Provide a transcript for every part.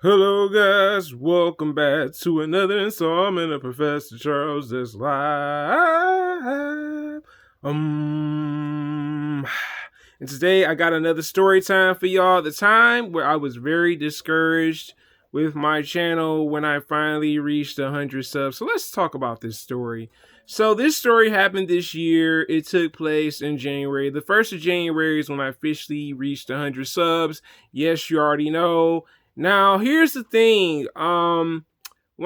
Hello guys, welcome back to another installment of Professor Charles This Live. And today I got another story time for y'all. The time where I was very discouraged with my channel when I finally reached 100 subs. So let's talk about this story. So this story happened this year. It took place in January. The 1st of January is when I officially reached 100 subs. Yes, you already know. Now, here's the thing. When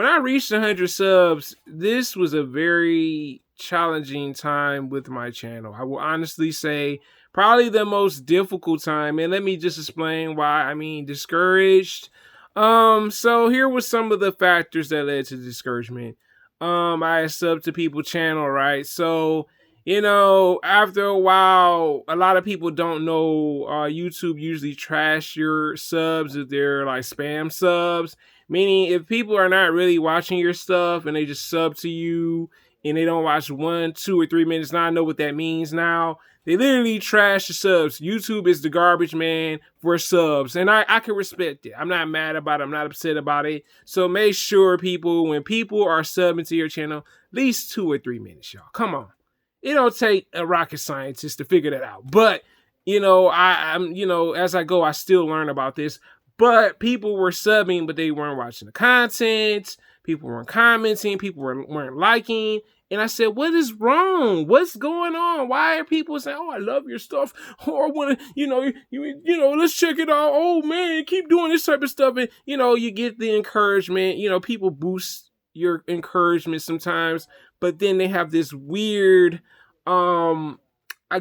I reached 100 subs, this was a very challenging time with my channel. I will honestly say probably the most difficult time. And let me just explain why. I mean, discouraged. So here was some of the factors that led to discouragement. I subbed to people's channel, right? So after a while, a lot of people don't know YouTube usually trash your subs if they're like spam subs. Meaning, if people are not really watching your stuff and they just sub to you and they don't watch 1, 2, or 3 minutes, now I know what that means now. They literally trash the subs. YouTube is the garbage man for subs. And I can respect it. I'm not mad about it. I'm not upset about it. So make sure when people are subbing to your channel, at least 2 or 3 minutes, y'all. Come on. It don't take a rocket scientist to figure that out. But, I'm as I go, I still learn about this. But people were subbing, but they weren't watching the content. People weren't commenting. People weren't liking. And I said, what is wrong? What's going on? Why are people saying, oh, I love your stuff. Or I want to, let's check it out. Oh, man, keep doing this type of stuff. And, you get the encouragement. People boost your encouragement sometimes. But then they have this weird, I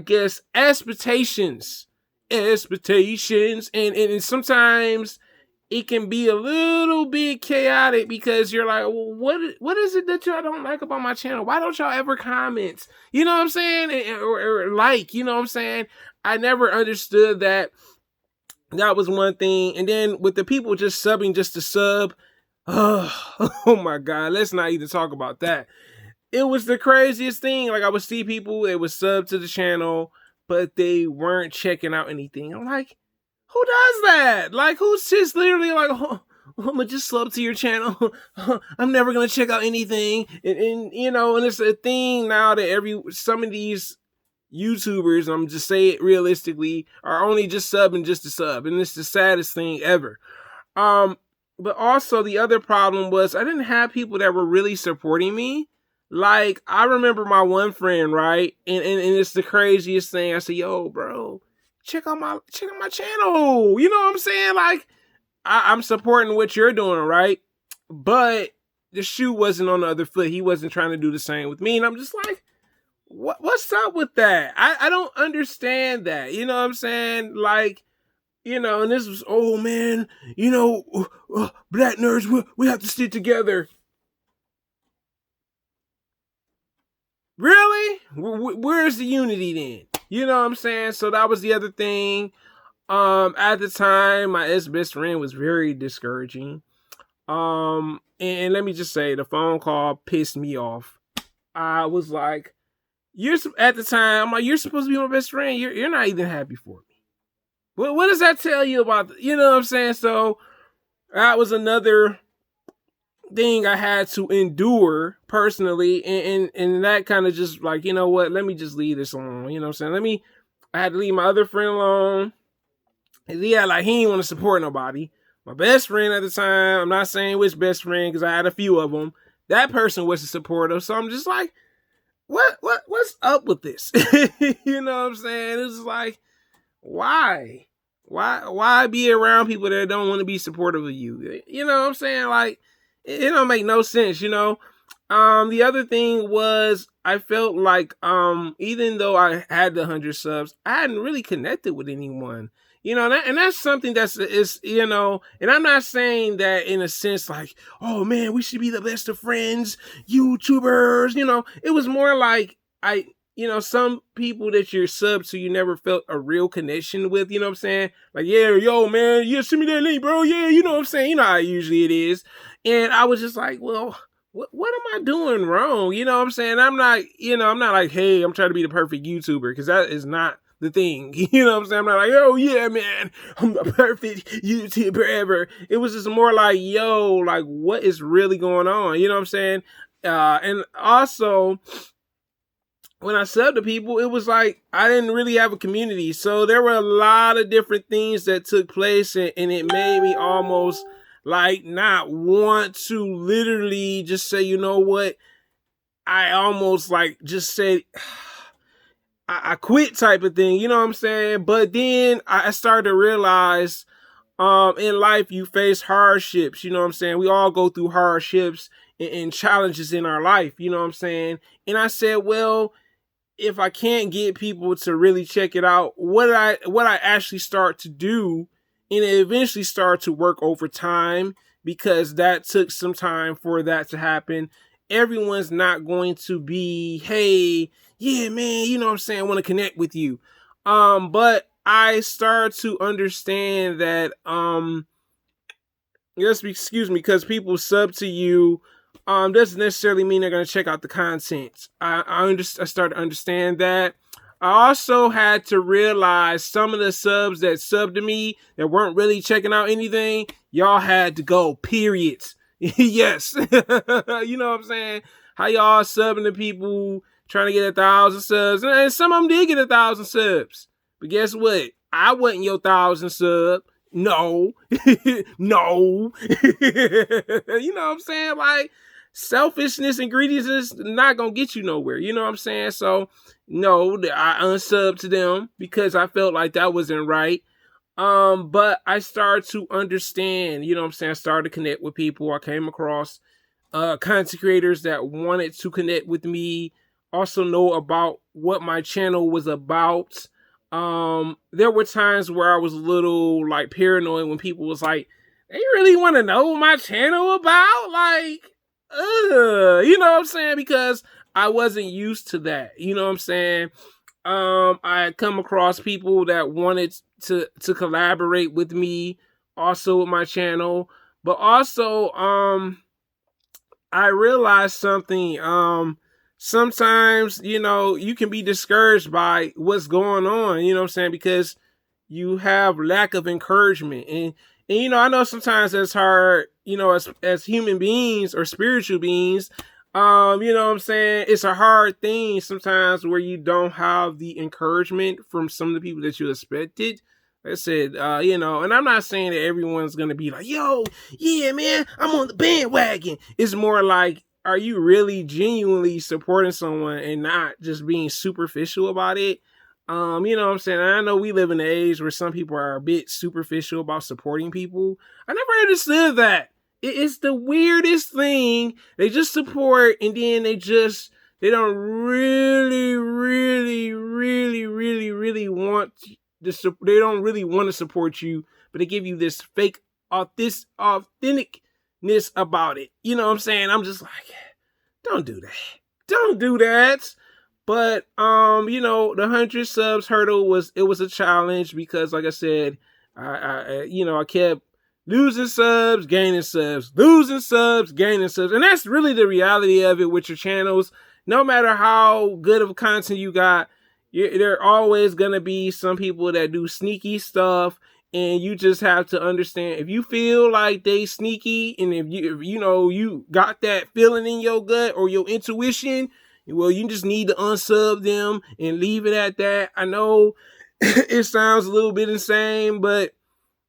guess, expectations. And sometimes it can be a little bit chaotic because you're like, well, what is it that y'all don't like about my channel? Why don't y'all ever comment? You know what I'm saying? Or like, you know what I'm saying? I never understood that. That was one thing. And then with the people just subbing just to sub, oh my God, let's not even talk about that. It was the craziest thing. Like, I would see people, they would sub to the channel, but they weren't checking out anything. I'm like, who does that? Like, who's just literally like, oh, I'm gonna just sub to your channel. I'm never gonna check out anything. And it's a thing now that some of these YouTubers, I'm just say it realistically, are only just subbing just to sub. And it's the saddest thing ever. But also the other problem was I didn't have people that were really supporting me. Like, I remember my one friend, right? And it's the craziest thing. I said, yo, bro, check out my channel. You know what I'm saying? Like, I'm supporting what you're doing, right? But the shoe wasn't on the other foot. He wasn't trying to do the same with me. And I'm just like, what's up with that? I don't understand that. You know what I'm saying? Like, and this was, oh man, black nerds, we have to stick together. Really? Where's the unity then? You know what I'm saying? So that was the other thing. At the time, my ex-best friend was very discouraging. And let me just say, the phone call pissed me off. I was like, at the time, I'm like, you're supposed to be my best friend. You're not even happy for me. What does that tell you about, you know what I'm saying? So that was another thing I had to endure personally, and that kind of just like, you know what, let me just leave this alone. You know what I'm saying? I had to leave my other friend alone. Yeah, like, he didn't want to support nobody. My best friend at the time, I'm not saying which best friend because I had a few of them, that person wasn't supportive. So I'm just like, what's up with this? You know what I'm saying? It's like, why be around people that don't want to be supportive of you? You know what I'm saying? Like, it don't make no sense, The other thing was, I felt like, even though I had the 100 subs, I hadn't really connected with anyone, and that's something and I'm not saying that in a sense like, oh man, we should be the best of friends, YouTubers, it was more like, some people that you're sub to, you never felt a real connection with, you know what I'm saying? Like, yeah, yo, man, yeah, send me that link, bro. Yeah, you know what I'm saying? You know how usually it is. And I was just like, well, what am I doing wrong? You know what I'm saying? I'm not like, hey, I'm trying to be the perfect YouTuber, because that is not the thing. You know what I'm saying? I'm not like, oh yeah, man, I'm the perfect YouTuber ever. It was just more like, yo, like what is really going on? You know what I'm saying? And also, when I subbed to people, it was like I didn't really have a community. So there were a lot of different things that took place, and it made me almost like not want to literally just say, you know what? I almost like just said, I quit type of thing, you know what I'm saying? But then I started to realize in life you face hardships, you know what I'm saying? We all go through hardships and challenges in our life, you know what I'm saying? And I said, well, if I can't get people to really check it out, what I actually start to do, and it eventually started to work over time, because that took some time for that to happen. Everyone's not going to be, hey, yeah, man, you know what I'm saying, I want to connect with you. But I start to understand that yes, excuse me, because people sub to you doesn't necessarily mean they're going to check out the content. I started to understand that. I also had to realize some of the subs that subbed to me that weren't really checking out anything, y'all had to go, period. Yes. You know what I'm saying? How y'all subbing to people trying to get 1,000 subs. And some of them did get 1,000 subs. But guess what? I wasn't your 1,000 sub. No. No. You know what I'm saying? Like, selfishness and greediness is not going to get you nowhere. You know what I'm saying? So, no, I unsubbed to them because I felt like that wasn't right. But I started to understand, you know what I'm saying? I started to connect with people. I came across content creators that wanted to connect with me, also know about what my channel was about. There were times where I was a little like paranoid when people was like, they really want to know what my channel about? Like, you know what I'm saying? Because I wasn't used to that. You know what I'm saying? I had come across people that wanted to collaborate with me, also with my channel, but also I realized something. Sometimes, you know, you can be discouraged by what's going on, you know what I'm saying, because you have lack of encouragement. And you know, I know sometimes it's hard, you know, as human beings or spiritual beings, you know what I'm saying, it's a hard thing sometimes where you don't have the encouragement from some of the people that you expected. Like I said, you know, and I'm not saying that everyone's gonna be like, yo, yeah, man, I'm on the bandwagon. It's more like, are you really genuinely supporting someone and not just being superficial about it? You know what I'm saying? I know we live in an age where some people are a bit superficial about supporting people. I never understood that. It's the weirdest thing. They just support, and then they don't really, really, really, really, really want to, they don't really want to support you, but they give you this fake, this authenticness about it. You know what I'm saying? I'm just like, don't do that. Don't do that. But you know, the 100 subs hurdle was a challenge because, like I said, I you know, I kept losing subs, gaining subs, losing subs, gaining subs, and that's really the reality of it with your channels. No matter how good of content you got, there are always gonna be some people that do sneaky stuff, and you just have to understand, if you feel like they sneaky, and if you know you got that feeling in your gut or your intuition, well, you just need to unsub them and leave it at that. I know it sounds a little bit insane, but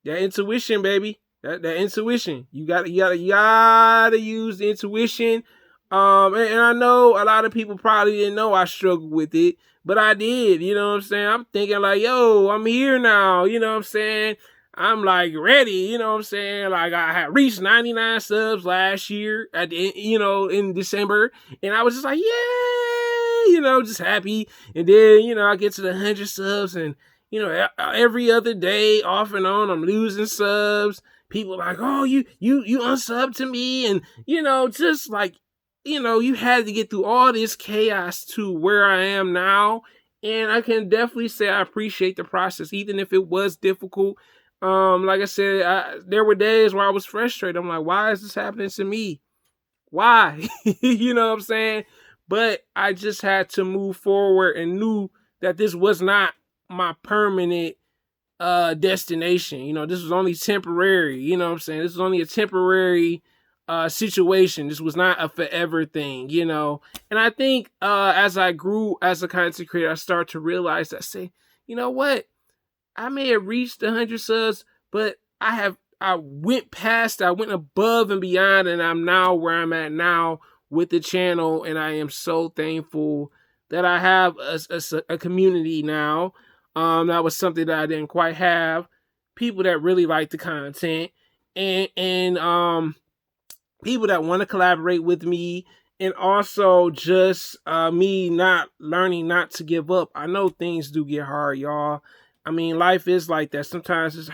that intuition, baby, that intuition, you gotta use the intuition. And I know a lot of people probably didn't know I struggled with it, but I did. You know what I'm saying? I'm thinking like, yo, I'm here now. You know what I'm saying? I'm like ready, you know what I'm saying? Like, I had reached 99 subs last year at the, you know, in December, and I was just like, yay, you know, just happy. And then, you know, I get to the 100 subs, and you know, every other day off and on, I'm losing subs. People like, oh, you unsubbed to me, and you know, just like, you know, you had to get through all this chaos to where I am now. And I can definitely say I appreciate the process, even if it was difficult. Like I said, there were days where I was frustrated. I'm like, why is this happening to me? Why? You know what I'm saying? But I just had to move forward and knew that this was not my permanent destination. You know, this was only temporary. You know what I'm saying? This was only a temporary situation. This was not a forever thing, you know. And I think as I grew as a content creator, I started to realize that, say, you know what? I may have reached 100 subs, but I went past, I went above and beyond, and I'm now where I'm at now with the channel, and I am so thankful that I have a community now. That was something that I didn't quite have. People that really like the content, and people that want to collaborate with me, and also just me not learning not to give up. I know things do get hard, y'all. I mean, life is like that. Sometimes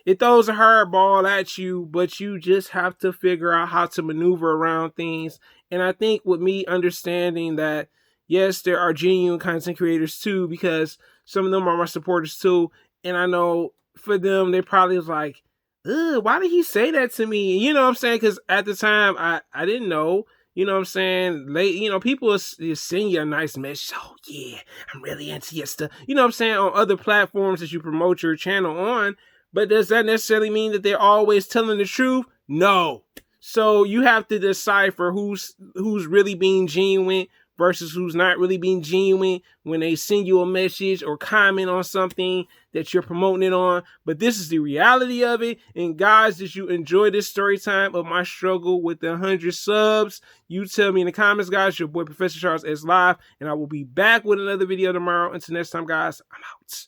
it throws a hard ball at you, but you just have to figure out how to maneuver around things. And I think with me understanding that, yes, there are genuine content creators too, because some of them are my supporters too. And I know for them, they probably was like, ugh, why did he say that to me? You know what I'm saying? Because at the time, I didn't know. You know what I'm saying? People will send you a nice message. Oh, yeah, I'm really into your stuff. You know what I'm saying? On other platforms that you promote your channel on. But does that necessarily mean that they're always telling the truth? No. So you have to decipher who's really being genuine versus who's not really being genuine when they send you a message or comment on something that you're promoting it on. But this is the reality of it. And guys, did you enjoy this story time of my struggle with the 100 subs? You tell me in the comments, guys. Your boy Professor Charles is live, and I will be back with another video tomorrow. Until next time, guys, I'm out.